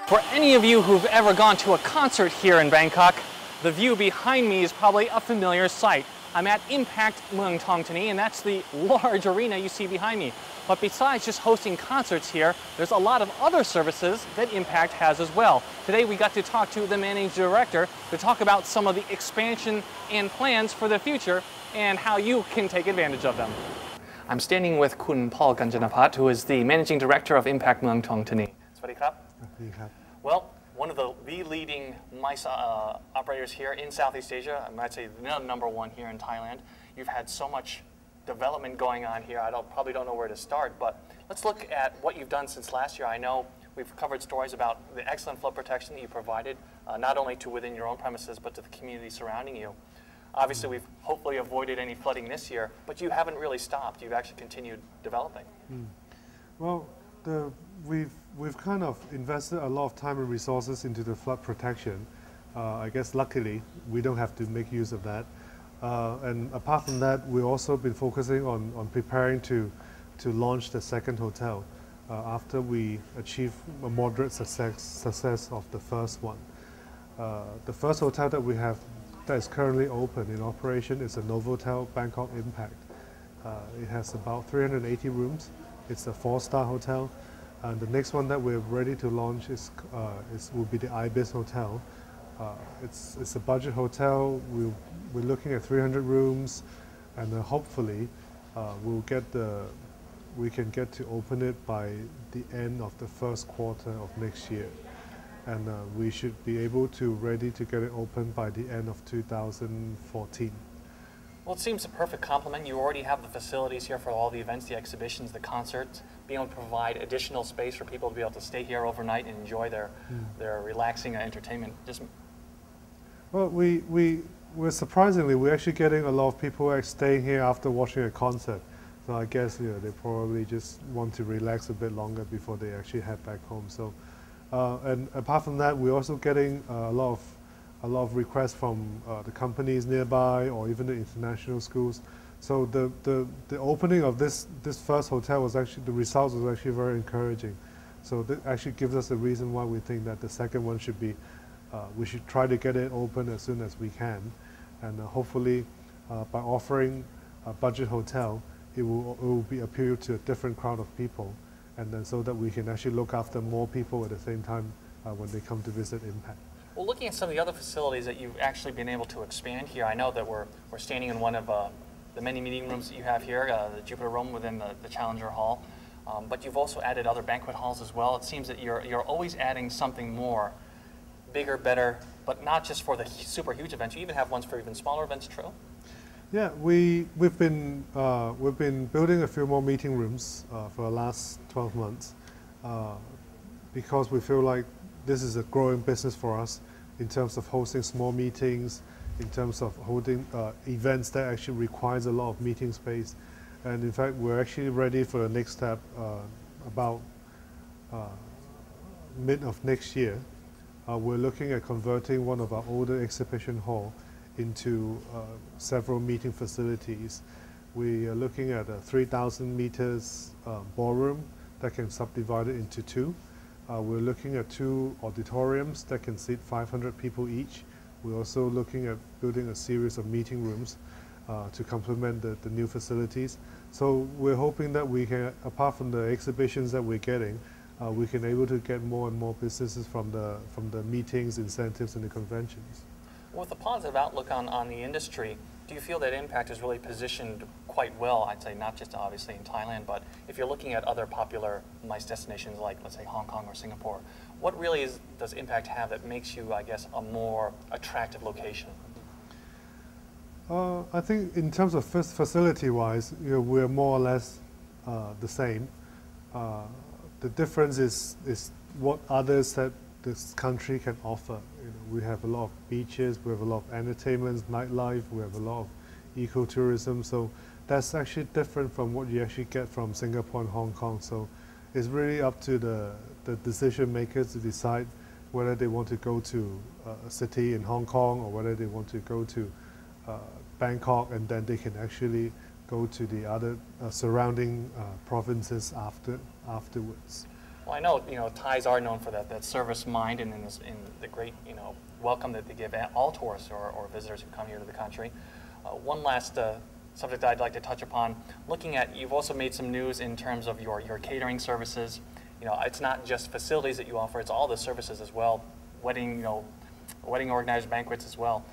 For any of you who've ever gone to a concert here in Bangkok, the view behind me is probably a familiar sight. I'm at Impact Mueang Thongthani, and that's the large arena you see behind me. But besides just hosting concerts here, there's a lot of other services that Impact has as well. Today we got to talk to the managing director to talk about some of the expansion and plans for the future and how you can take advantage of them. I'm standing with Kun Paul Ganjanapat, who is the managing director of Impact Mueang Thongthani. Sawasdee krap. Well, one of the leading MICE operators here in Southeast Asia, I might say number one here in Thailand. You've had so much development going on here, probably don't know where to start, but let's look at what you've done since last year. I know we've covered stories about the excellent flood protection that you provided, not only to within your own premises, but to the community surrounding you. Obviously, we've hopefully avoided any flooding this year, but you haven't really stopped. You've actually continued developing. Well, we've kind of invested a lot of time and resources into the flood protection. I guess luckily, we don't have to make use of that. And apart from that, we've also been focusing on preparing to launch the second hotel after we achieve a moderate success of the first one. The first hotel that we have that is currently open in operation is a Novotel Bangkok Impact. It has about 380 rooms. It's a 4-star hotel. And the next one that we're ready to launch will be the Ibis Hotel. It's a budget hotel. We're looking at 300 rooms, and hopefully we can get to open it by the end of the first quarter of next year. And we should be able to ready to get it open by the end of 2014. Well, it seems a perfect complement. You already have the facilities here for all the events, the exhibitions, the concerts, being able to provide additional space for people to be able to stay here overnight and enjoy their relaxing entertainment. Well, we're surprisingly, we're actually getting a lot of people staying here after watching a concert. So I guess they probably just want to relax a bit longer before they actually head back home. So, and apart from that, we're also getting a lot of requests from the companies nearby or even the international schools. So the opening of this first hotel was actually, the results was actually very encouraging. So that actually gives us a reason why we think that the second one should be, we should try to get it open as soon as we can. And hopefully by offering a budget hotel, it will be appeal to a different crowd of people. And then so that we can actually look after more people at the same time when they come to visit Impact. Well, looking at some of the other facilities that you've actually been able to expand here, I know that we're standing in one of the many meeting rooms that you have here, the Jupiter Room within the Challenger Hall. But you've also added other banquet halls as well. It seems that you're always adding something more, bigger, better, but not just for the super huge events. You even have ones for even smaller events, true? Yeah, we've been building a few more meeting rooms for the last 12 months because we feel like this is a growing business for us in terms of hosting small meetings, in terms of holding events that actually requires a lot of meeting space. And in fact, we're actually ready for the next step about mid of next year. We're looking at converting one of our older exhibition hall into several meeting facilities. We are looking at a 3,000 meters ballroom that can subdivide it into two. We're looking at 2 auditoriums that can seat 500 people each. We're also looking at building a series of meeting rooms to complement the new facilities. So we're hoping that we can, apart from the exhibitions that we're getting, we can able to get more and more businesses from the meetings, incentives, and the conventions. With a positive outlook on the industry, do you feel that Impact is really positioned quite well, I'd say not just obviously in Thailand, but if you're looking at other popular MICE destinations like, let's say, Hong Kong or Singapore, what really does Impact have that makes you, I guess, a more attractive location? I think in terms of facility-wise, we're more or less the same. The difference is what others that this country can offer. We have a lot of beaches, we have a lot of entertainments, nightlife, we have a lot of ecotourism. So that's actually different from what you actually get from Singapore and Hong Kong. So it's really up to the decision makers to decide whether they want to go to a city in Hong Kong or whether they want to go to Bangkok, and then they can actually go to the other surrounding provinces afterwards. Well, I know, Thais are known for that service mind and in the great, welcome that they give all tourists or visitors who come here to the country. One last subject I'd like to touch upon, looking at, you've also made some news in terms of your catering services. It's not just facilities that you offer, it's all the services as well, wedding organizers, banquets as well.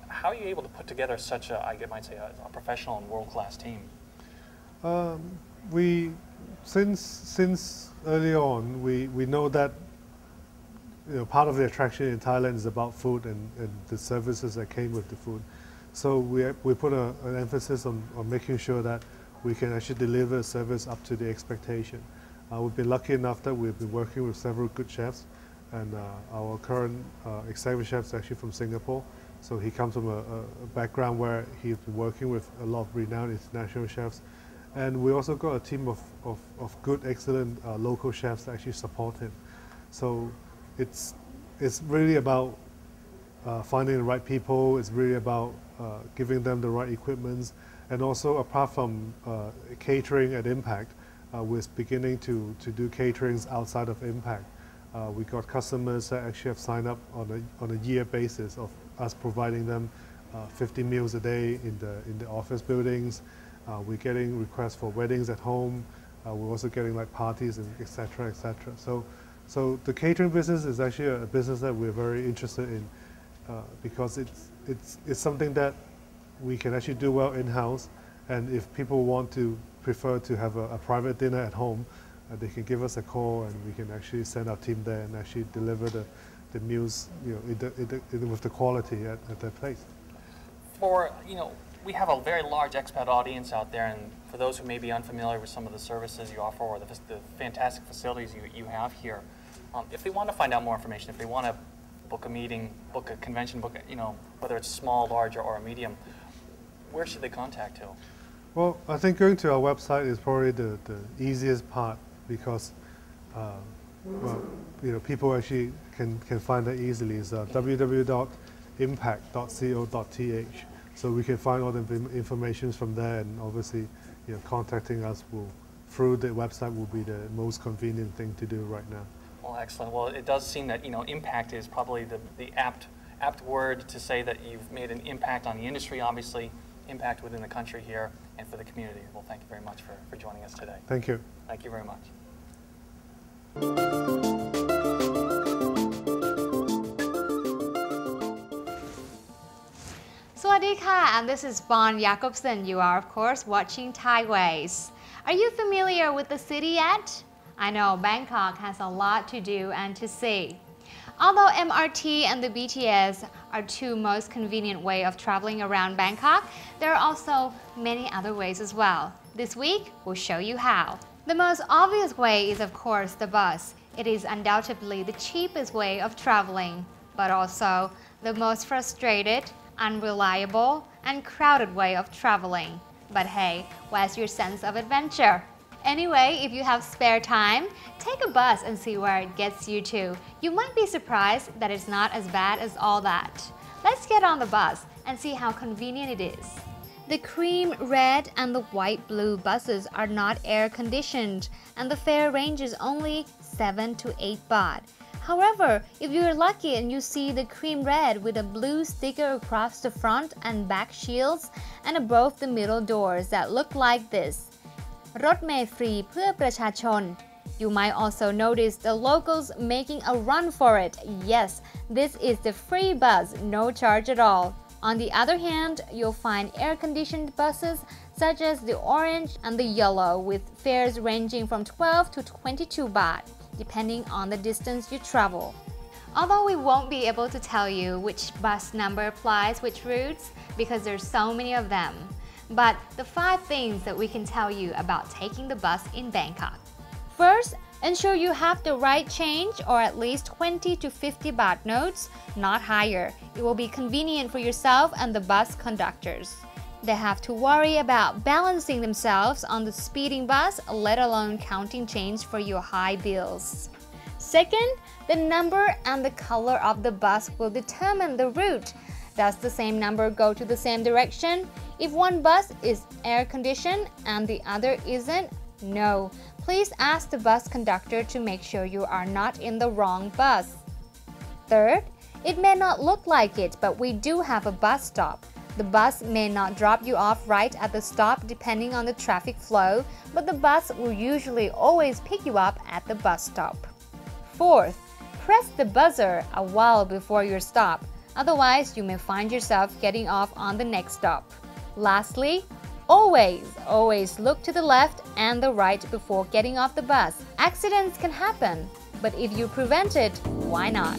How are you able to put together such a, I might say, a professional and world-class team? Since early on, we know that part of the attraction in Thailand is about food and the services that came with the food. So we put an emphasis on making sure that we can actually deliver a service up to the expectation. We've been lucky enough that we've been working with several good chefs, and our current executive chef is actually from Singapore. So he comes from a background where he's been working with a lot of renowned international chefs. And we also got a team of good, excellent local chefs that actually support him. So it's really about finding the right people. It's really about giving them the right equipment. And also, apart from catering at Impact, we're beginning to do caterings outside of Impact. We got customers that actually have signed up on a year basis of us providing them 50 meals a day in the office buildings. We're getting requests for weddings at home. We're also getting like parties and et cetera, et cetera. So the catering business is actually a business that we're very interested in because it's something that we can actually do well in-house. And if people prefer to have a private dinner at home, they can give us a call and we can actually send our team there and actually deliver the meals with the quality at their place. We have a very large expat audience out there, and for those who may be unfamiliar with some of the services you offer or the fantastic facilities you have here, if they want to find out more information, if they want to book a meeting, book a convention, whether it's small, large, or a medium, where should they contact to? Well, I think going to our website is probably the easiest part because people actually can find that easily. It's www.impact.co.th. So we can find all the information from there, and obviously, contacting us through the website will be the most convenient thing to do right now. Well, excellent. Well, it does seem that Impact is probably the apt word to say that you've made an impact on the industry, obviously, impact within the country here, and for the community. Well, thank you very much for joining us today. Thank you. Thank you very much. Sawadika, and this is Bon Jacobson. You are, of course, watching Thai Ways. Are you familiar with the city yet? I know Bangkok has a lot to do and to see. Although MRT and the BTS are two most convenient ways of traveling around Bangkok, there are also many other ways as well. This week, we'll show you how. The most obvious way is, of course, the bus. It is undoubtedly the cheapest way of traveling, but also the most frustrated, unreliable, and crowded way of traveling. But hey, where's your sense of adventure? Anyway, if you have spare time, take a bus and see where it gets you to. You might be surprised that it's not as bad as all that. Let's get on the bus and see how convenient it is. The cream red and the white blue buses are not air conditioned, and the fare ranges only 7 to 8 baht. However, if you're lucky and you see the cream red with a blue sticker across the front and back shields and above the middle doors that look like this, รถเมล์ฟรีเพื่อประชาชน You might also notice the locals making a run for it. Yes, this is the free bus, no charge at all. On the other hand, you'll find air-conditioned buses such as the orange and the yellow with fares ranging from 12 to 22 baht, depending on the distance you travel. Although we won't be able to tell you which bus number applies which routes because there's so many of them, but the 5 things that we can tell you about taking the bus in Bangkok. First, ensure you have the right change or at least 20 to 50 baht notes, not higher. It will be convenient for yourself and the bus conductors. They have to worry about balancing themselves on the speeding bus, let alone counting change for your high bills. Second, the number and the color of the bus will determine the route. Does the same number go to the same direction? If one bus is air-conditioned and the other isn't, no. Please ask the bus conductor to make sure you are not in the wrong bus. Third, it may not look like it, but we do have a bus stop. The bus may not drop you off right at the stop depending on the traffic flow, but the bus will usually always pick you up at the bus stop. Fourth, press the buzzer a while before your stop. Otherwise, you may find yourself getting off on the next stop. Lastly, always look to the left and the right before getting off the bus. Accidents can happen, but if you prevent it, why not?